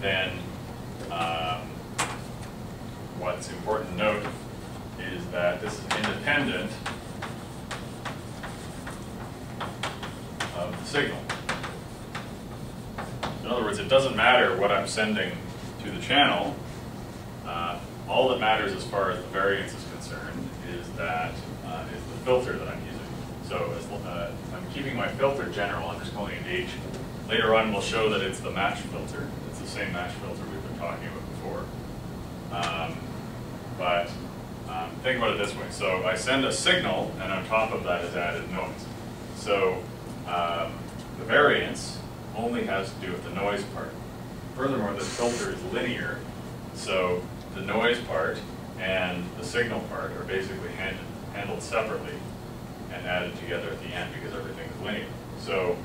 then what's important to note is that this is independent of the signal. In other words, it doesn't matter what I'm sending to the channel. All that matters as far as the variance is concerned is that is the filter that I'm using. So I'm keeping my filter general. I'm just calling it H. Later on, we'll show that it's the match filter. It's the same match filter we've been talking about before. Think about it this way. So I send a signal, and on top of that is added noise. So the variance only has to do with the noise part. Furthermore, this filter is linear, so the noise part and the signal part are basically handled separately and added together at the end because everything is linear. So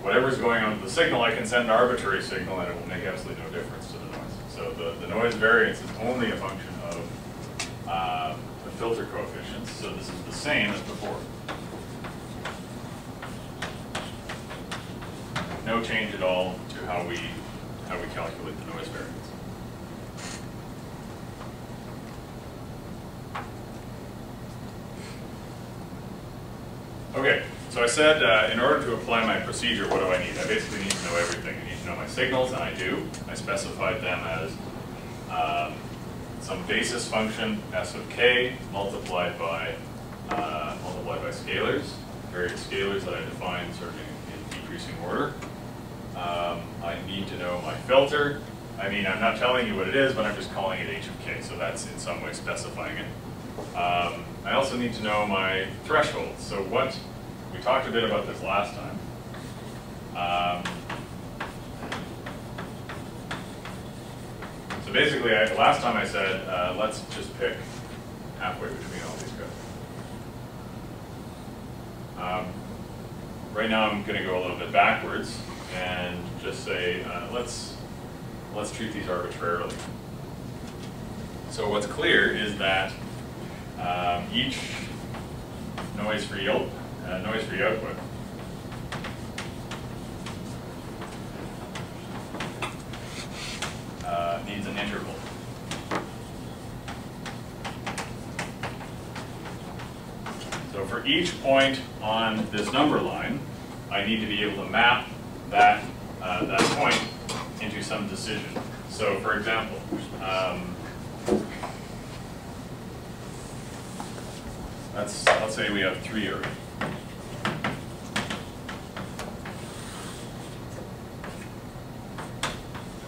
whatever's going on with the signal, I can send an arbitrary signal and it will make absolutely no difference to the noise. So the noise variance is only a function of the filter coefficients, so this is the same as before. No change at all to how we calculate the noise variance. Okay, so I said in order to apply my procedure, what do I need? I basically need to know everything. I need to know my signals, and I do. I specified them as some basis function, s of k, multiplied by scalars, various scalars that I defined sort of in decreasing order. I need to know my filter. I mean, I'm not telling you what it is, but I'm just calling it h of k, so that's in some way specifying it. I also need to know my thresholds. So we talked a bit about this last time. So basically, last time I said, let's just pick halfway between all these guys. Right now I'm going to go a little bit backwards and just say, let's treat these arbitrarily. So what's clear is that each noise-free output needs an interval. So for each point on this number line, I need to be able to map that point into some decision. So for example, let's say we have 3 arrays.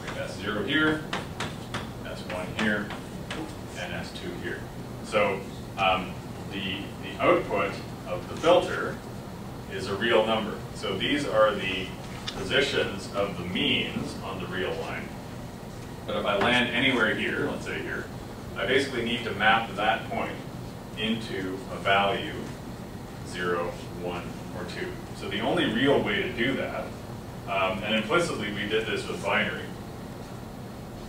We have S0 here, S1 here, and S2 here. So the output of the filter is a real number. So these are the positions of the means on the real line. But if I land anywhere here, let's say here, I basically need to map that point into a value 0, 1, or 2. So the only real way to do that, and implicitly we did this with binary,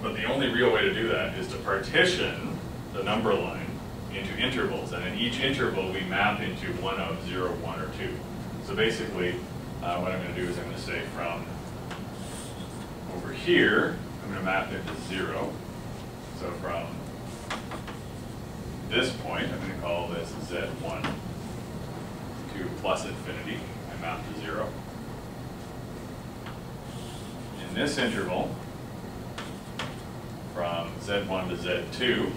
but the only real way to do that is to partition the number line into intervals, and in each interval we map into one of 0, 1, or 2. So basically what I'm going to do is I'm going to say from over here, I'm going to map into 0. So from this point, I'm going to call this Z1 to plus infinity. I map to 0. In this interval, from Z1 to Z2,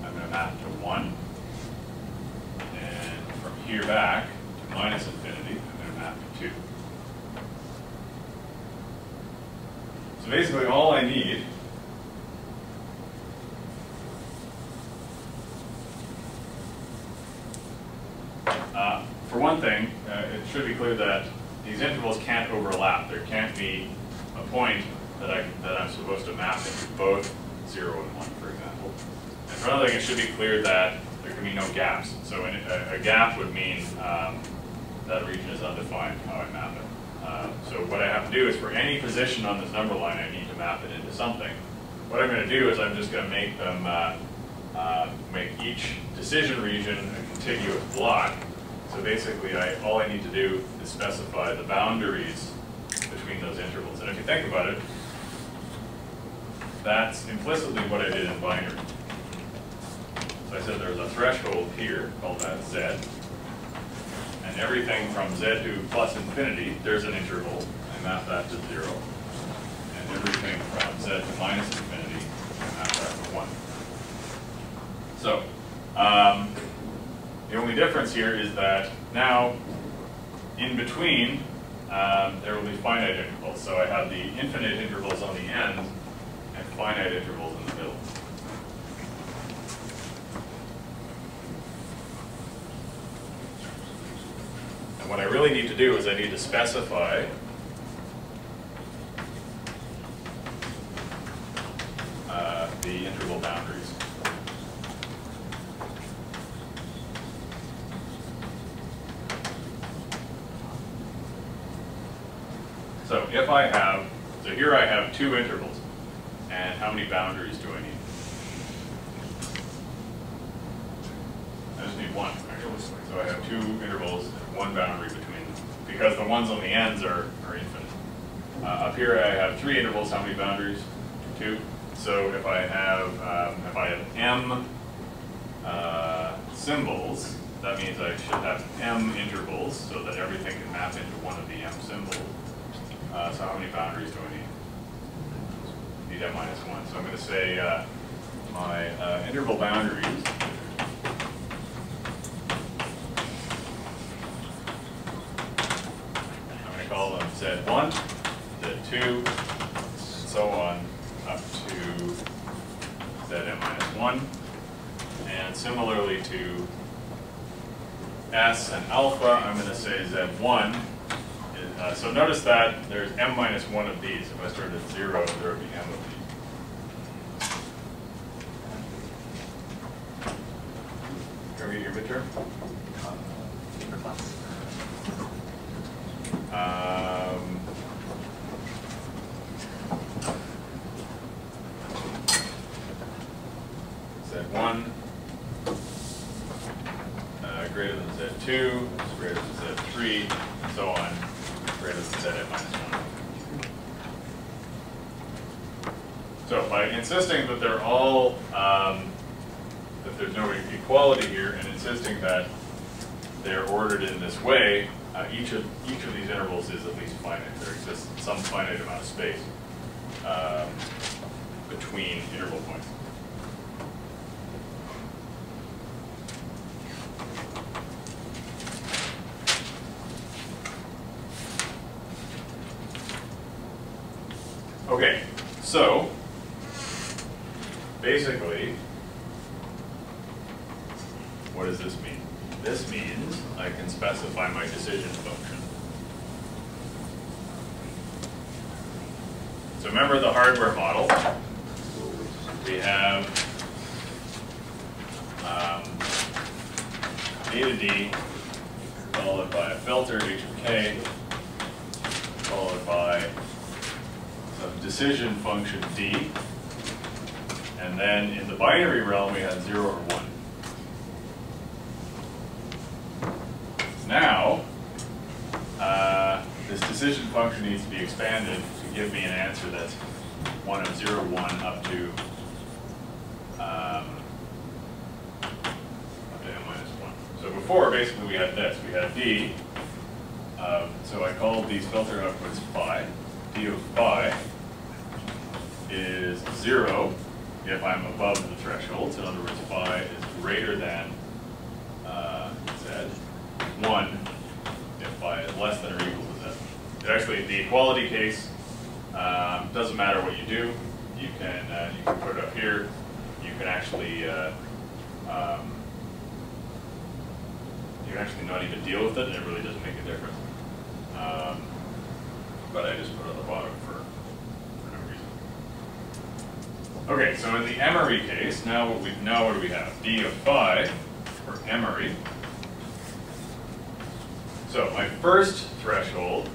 I'm going to map to 1. And from here back to minus infinity, I'm going to map to 2. So basically all I need for one thing, it should be clear that these intervals can't overlap. There can't be a point that I'm supposed to map into both 0 and 1, for example. And for another thing, it should be clear that there can be no gaps. So a gap would mean that region is undefined, how I map it. So what I have to do is for any position on this number line, I need to map it into something. What I'm going to do is I'm just going to make them make each decision region a contiguous block. So basically, all I need to do is specify the boundaries between those intervals. And if you think about it, that's implicitly what I did in binary. So I said there's a threshold here, called that Z, and everything from Z to plus infinity, there's an interval, and map that to 0. And everything from Z to minus infinity, and map that to 1. So, the only difference here is that now, in between, there will be finite intervals. So I have the infinite intervals on the end and finite intervals in the middle. And what I really need to do is I need to specify the interval boundaries. So if I have, so here I have 2 intervals, and how many boundaries do I need? I just need 1, actually. So I have 2 intervals and 1 boundary between them, because the ones on the ends are infinite. Up here I have 3 intervals, how many boundaries? 2. So if I have M symbols, that means I should have M intervals, so that everything can map into one of the M symbols. So how many boundaries do I need? Need M minus 1. So I'm going to say my interval boundaries I'm going to call them Z1, Z2, and so on up to Zm minus 1. And similarly to S and alpha, I'm going to say Z1. So notice that there's M minus 1 of these. If I start at 0, there would be M of these. Can we get your midterm? Z1 greater than Z2, greater than Z3, and so on, greater than Zn minus 1. So by insisting that they're all, that there's no equality here, and insisting that they're ordered in this way, each of these intervals is at least finite. There exists some finite amount of space between interval points. Okay, so basically, what does this mean? This means I can specify my decision function. So remember the hardware model. We have A to D, followed by a filter, H of K, followed by some decision function D, and then in the binary realm we had 0 or 1. Now, this decision function needs to be expanded to give me an answer that's 1 of 0, 1 up to M minus 1. So before, basically, we had this. We had D. So I called these filter outputs phi. D of phi is 0 if I'm above the threshold. So in other words, phi is greater than Z. 1 if phi is less than or equal to Z. Actually, the equality case doesn't matter what you do. You can put it up here. You can actually not even deal with it, and it really doesn't make a difference. But I just put it on the bottom for no reason. Okay, so in the M-ary case, now what do we have? D of phi for M-ary. So my first threshold